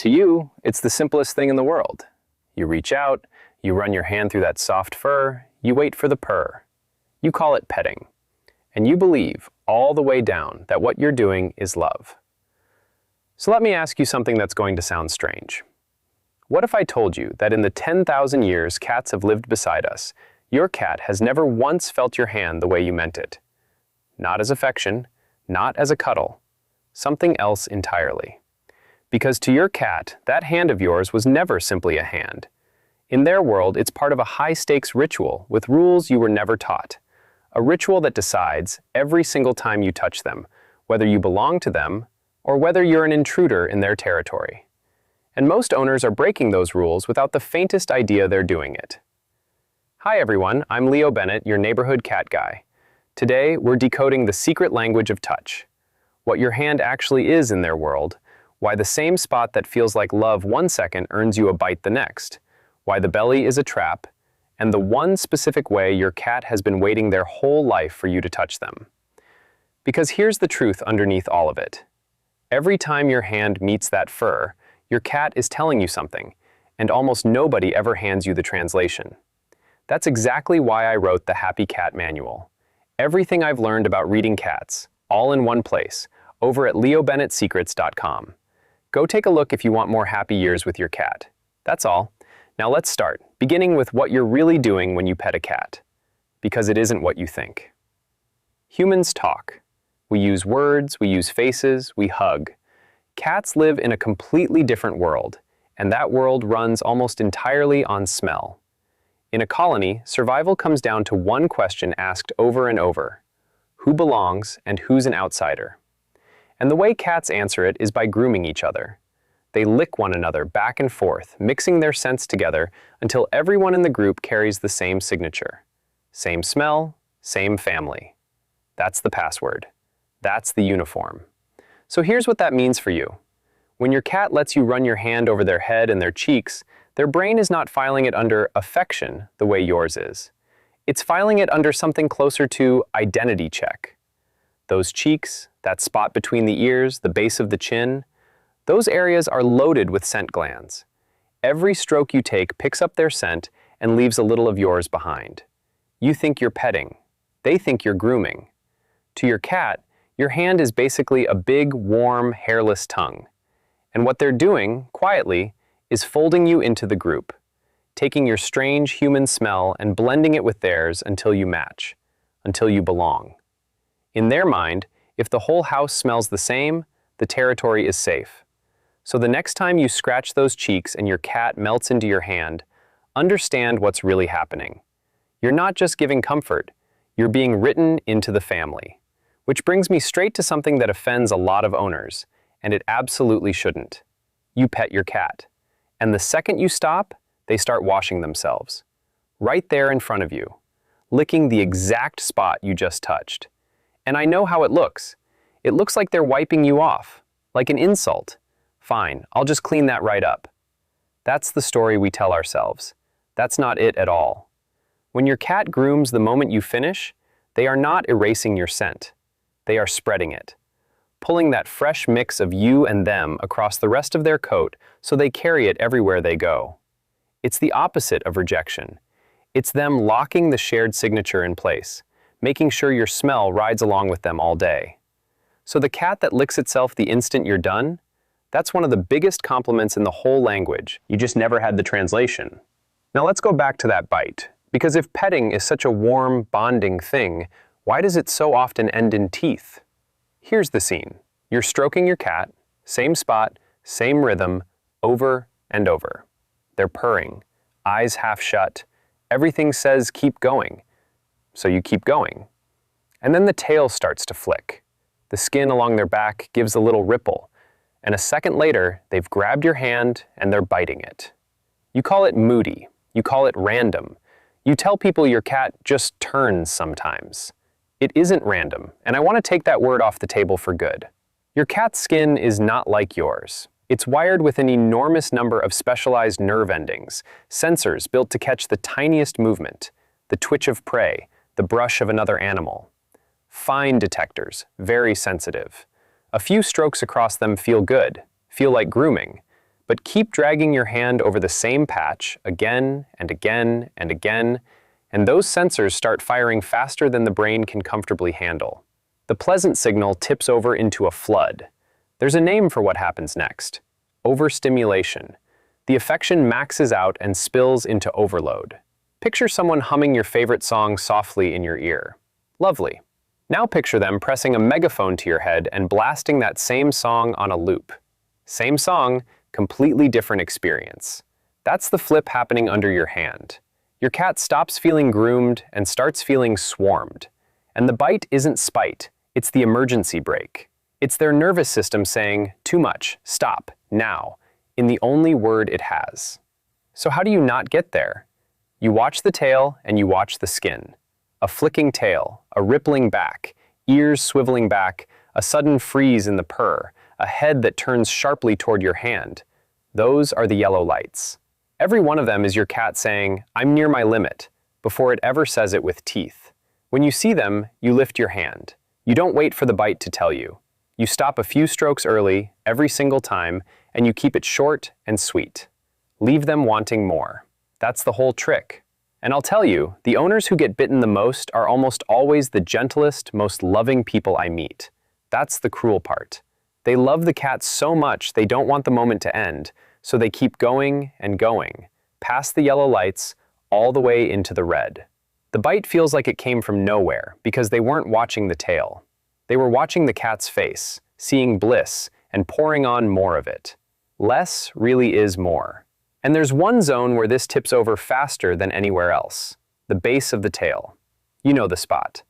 To you, it's the simplest thing in the world. You reach out, you run your hand through that soft fur, you wait for the purr. You call it petting. And you believe, all the way down, that what you're doing is love. So let me ask you something that's going to sound strange. What if I told you that in the 10,000 years cats have lived beside us, your cat has never once felt your hand the way you meant it? Not as affection, not as a cuddle, something else entirely. Because to your cat, that hand of yours was never simply a hand. In their world, it's part of a high-stakes ritual with rules you were never taught. A ritual that decides, every single time you touch them, whether you belong to them or whether you're an intruder in their territory. And most owners are breaking those rules without the faintest idea they're doing it. Hi everyone, I'm Leo Bennett, your neighborhood cat guy. Today, we're decoding the secret language of touch. What your hand actually is in their world, why the same spot that feels like love one second earns you a bite the next, why the belly is a trap, and the one specific way your cat has been waiting their whole life for you to touch them. Because here's the truth underneath all of it. Every time your hand meets that fur, your cat is telling you something, and almost nobody ever hands you the translation. That's exactly why I wrote the Happy Cat Manual. Everything I've learned about reading cats, all in one place, over at leobennettsecrets.com. Go take a look if you want more happy years with your cat. That's all. Now let's start, beginning with what you're really doing when you pet a cat. Because it isn't what you think. Humans talk. We use words, we use faces, we hug. Cats live in a completely different world, and that world runs almost entirely on smell. In a colony, survival comes down to one question asked over and over. Who belongs and who's an outsider? And the way cats answer it is by grooming each other. They lick one another back and forth, mixing their scents together until everyone in the group carries the same signature. Same smell, same family. That's the password. That's the uniform. So here's what that means for you. When your cat lets you run your hand over their head and their cheeks, their brain is not filing it under affection the way yours is. It's filing it under something closer to identity check. Those cheeks, that spot between the ears, the base of the chin, those areas are loaded with scent glands. Every stroke you take picks up their scent and leaves a little of yours behind. You think you're petting. They think you're grooming. To your cat, your hand is basically a big, warm, hairless tongue. And what they're doing, quietly, is folding you into the group, taking your strange human smell and blending it with theirs until you match, until you belong. In their mind, if the whole house smells the same, the territory is safe. So the next time you scratch those cheeks and your cat melts into your hand, understand what's really happening. You're not just giving comfort, you're being written into the family. Which brings me straight to something that offends a lot of owners, and it absolutely shouldn't. You pet your cat, and the second you stop, they start washing themselves. Right there in front of you, licking the exact spot you just touched. And I know how it looks. It looks like they're wiping you off, like an insult. Fine, I'll just clean that right up. That's the story we tell ourselves. That's not it at all. When your cat grooms the moment you finish, they are not erasing your scent. They are spreading it, pulling that fresh mix of you and them across the rest of their coat so they carry it everywhere they go. It's the opposite of rejection. It's them locking the shared signature in place, making sure your smell rides along with them all day. So the cat that licks itself the instant you're done, that's one of the biggest compliments in the whole language. You just never had the translation. Now let's go back to that bite, because if petting is such a warm, bonding thing, why does it so often end in teeth? Here's the scene. You're stroking your cat, same spot, same rhythm, over and over. They're purring, eyes half shut. Everything says keep going. So you keep going. And then the tail starts to flick. The skin along their back gives a little ripple. And a second later, they've grabbed your hand and they're biting it. You call it moody. You call it random. You tell people your cat just turns sometimes. It isn't random, and I want to take that word off the table for good. Your cat's skin is not like yours. It's wired with an enormous number of specialized nerve endings, sensors built to catch the tiniest movement, the twitch of prey, the brush of another animal. Fine detectors, very sensitive. A few strokes across them feel good, feel like grooming, But keep dragging your hand over the same patch again and again and again, and those sensors start firing faster than the brain can comfortably handle. The pleasant signal tips over into a flood. There's a name for what happens next: overstimulation. The affection maxes out and spills into overload. Picture someone humming your favorite song softly in your ear. Lovely. Now picture them pressing a megaphone to your head and blasting that same song on a loop. Same song, completely different experience. That's the flip happening under your hand. Your cat stops feeling groomed and starts feeling swarmed. And the bite isn't spite, it's the emergency brake. It's their nervous system saying, "Too much, stop, now," in the only word it has. So how do you not get there? You watch the tail and you watch the skin. A flicking tail, a rippling back, ears swiveling back, a sudden freeze in the purr, a head that turns sharply toward your hand. Those are the yellow lights. Every one of them is your cat saying, "I'm near my limit," before it ever says it with teeth. When you see them, you lift your hand. You don't wait for the bite to tell you. You stop a few strokes early, every single time, and you keep it short and sweet. Leave them wanting more. That's the whole trick. And I'll tell you, the owners who get bitten the most are almost always the gentlest, most loving people I meet. That's the cruel part. They love the cat so much they don't want the moment to end, so they keep going and going, past the yellow lights, all the way into the red. The bite feels like it came from nowhere because they weren't watching the tail. They were watching the cat's face, seeing bliss, and pouring on more of it. Less really is more. And there's one zone where this tips over faster than anywhere else: the base of the tail. You know the spot.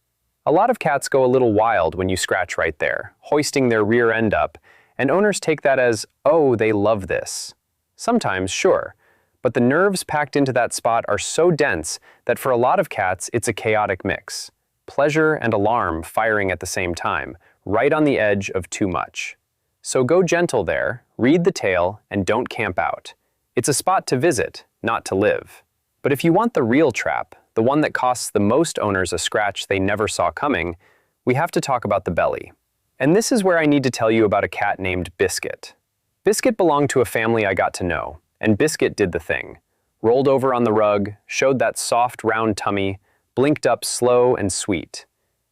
A lot of cats go a little wild when you scratch right there, hoisting their rear end up, and owners take that as, "Oh, they love this." Sometimes, sure, but the nerves packed into that spot are so dense that for a lot of cats it's a chaotic mix. Pleasure and alarm firing at the same time, right on the edge of too much. So go gentle there, read the tail, and don't camp out. It's a spot to visit, not to live. But if you want the real trap, the one that costs the most owners a scratch they never saw coming, we have to talk about the belly. And this is where I need to tell you about a cat named Biscuit. Biscuit belonged to a family I got to know, and Biscuit did the thing. Rolled over on the rug, showed that soft, round tummy, blinked up slow and sweet.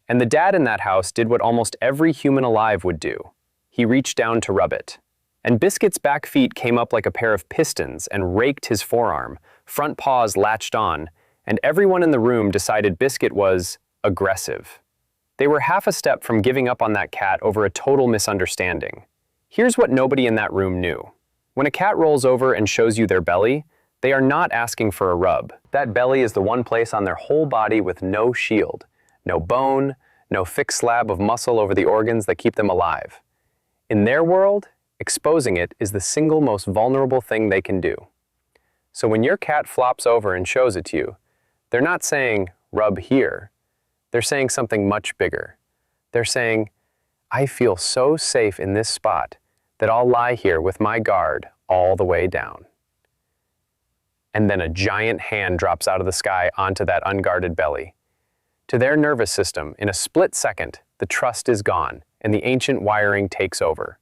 And the dad in that house did what almost every human alive would do. He reached down to rub it. And Biscuit's back feet came up like a pair of pistons and raked his forearm, front paws latched on, and everyone in the room decided Biscuit was aggressive. They were half a step from giving up on that cat over a total misunderstanding. Here's what nobody in that room knew. When a cat rolls over and shows you their belly, they are not asking for a rub. That belly is the one place on their whole body with no shield, no bone, no fixed slab of muscle over the organs that keep them alive. In their world, exposing it is the single most vulnerable thing they can do. So when your cat flops over and shows it to you, they're not saying, "Rub here." They're saying something much bigger. They're saying, "I feel so safe in this spot that I'll lie here with my guard all the way down." And then a giant hand drops out of the sky onto that unguarded belly. To their nervous system, in a split second, the trust is gone and the ancient wiring takes over.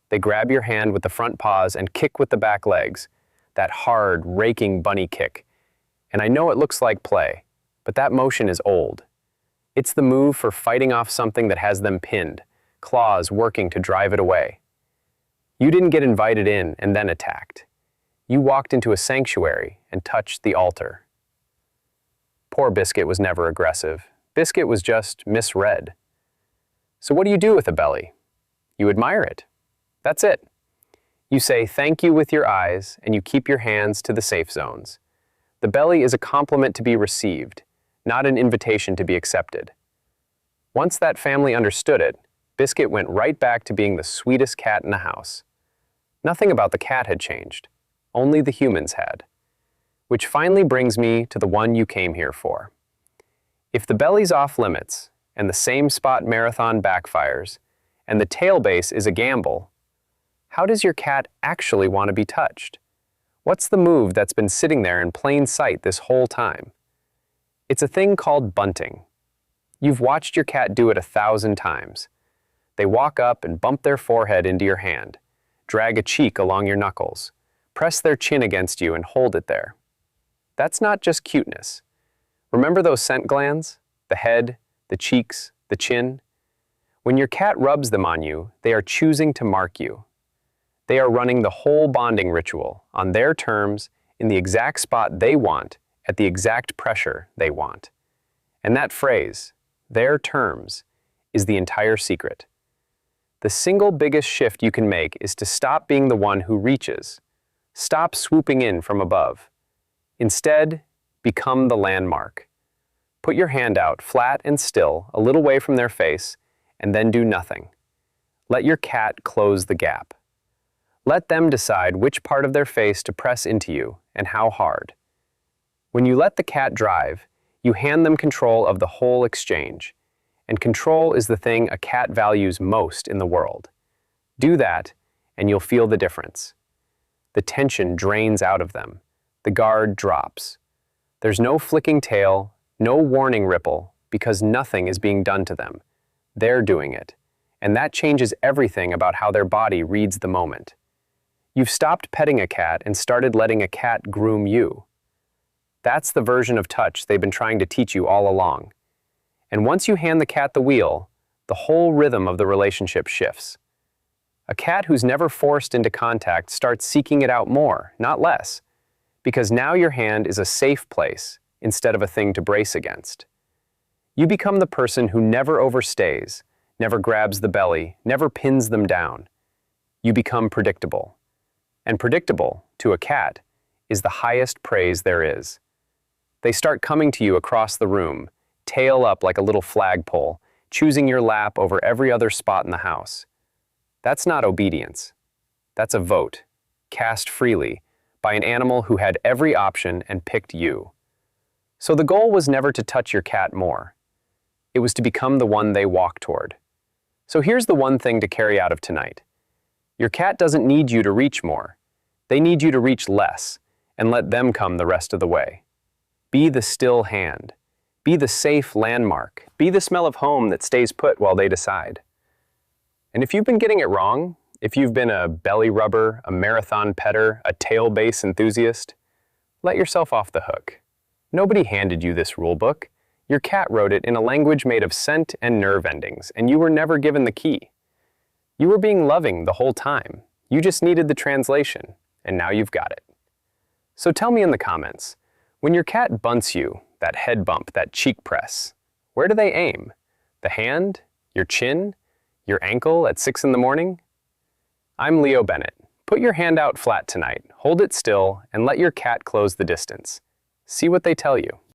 They grab your hand with the front paws and kick with the back legs, that hard, raking bunny kick. And I know it looks like play, but that motion is old. It's the move for fighting off something that has them pinned, claws working to drive it away. You didn't get invited in and then attacked. You walked into a sanctuary and touched the altar. Poor Biscuit was never aggressive. Biscuit was just misread. So what do you do with a belly? You admire it. That's it. You say thank you with your eyes and you keep your hands to the safe zones. The belly is a compliment to be received, not an invitation to be accepted. Once that family understood it, Biscuit went right back to being the sweetest cat in the house. Nothing about the cat had changed, only the humans had. Which finally brings me to the one you came here for. If the belly's off limits, and the same spot marathon backfires, and the tail base is a gamble, how does your cat actually want to be touched? What's the move that's been sitting there in plain sight this whole time? It's a thing called bunting. You've watched your cat do it 1,000 times. They walk up and bump their forehead into your hand, drag a cheek along your knuckles, press their chin against you and hold it there. That's not just cuteness. Remember those scent glands? The head, the cheeks, the chin? When your cat rubs them on you, they are choosing to mark you. They are running the whole bonding ritual on their terms, in the exact spot they want, at the exact pressure they want. And that phrase, their terms, is the entire secret. The single biggest shift you can make is to stop being the one who reaches. Stop swooping in from above. Instead, become the landmark. Put your hand out flat and still, a little way from their face, and then do nothing. Let your cat close the gap. Let them decide which part of their face to press into you and how hard. When you let the cat drive, you hand them control of the whole exchange, and control is the thing a cat values most in the world. Do that, and you'll feel the difference. The tension drains out of them. The guard drops. There's no flicking tail, no warning ripple, because nothing is being done to them. They're doing it, and that changes everything about how their body reads the moment. You've stopped petting a cat and started letting a cat groom you. That's the version of touch they've been trying to teach you all along. And once you hand the cat the wheel, the whole rhythm of the relationship shifts. A cat who's never forced into contact starts seeking it out more, not less, because now your hand is a safe place instead of a thing to brace against. You become the person who never overstays, never grabs the belly, never pins them down. You become predictable. And predictable, to a cat, is the highest praise there is. They start coming to you across the room, tail up like a little flagpole, choosing your lap over every other spot in the house. That's not obedience. That's a vote, cast freely, by an animal who had every option and picked you. So the goal was never to touch your cat more. It was to become the one they walk toward. So here's the one thing to carry out of tonight. Your cat doesn't need you to reach more. They need you to reach less, and let them come the rest of the way. Be the still hand. Be the safe landmark. Be the smell of home that stays put while they decide. And if you've been getting it wrong, if you've been a belly rubber, a marathon petter, a tail base enthusiast, let yourself off the hook. Nobody handed you this rule book. Your cat wrote it in a language made of scent and nerve endings, and you were never given the key. You were being loving the whole time. You just needed the translation, and now you've got it. So tell me in the comments, when your cat bunts you, that head bump, that cheek press, where do they aim? The hand? Your chin? Your ankle at 6 in the morning? I'm Leo Bennett. Put your hand out flat tonight, hold it still, and let your cat close the distance. See what they tell you.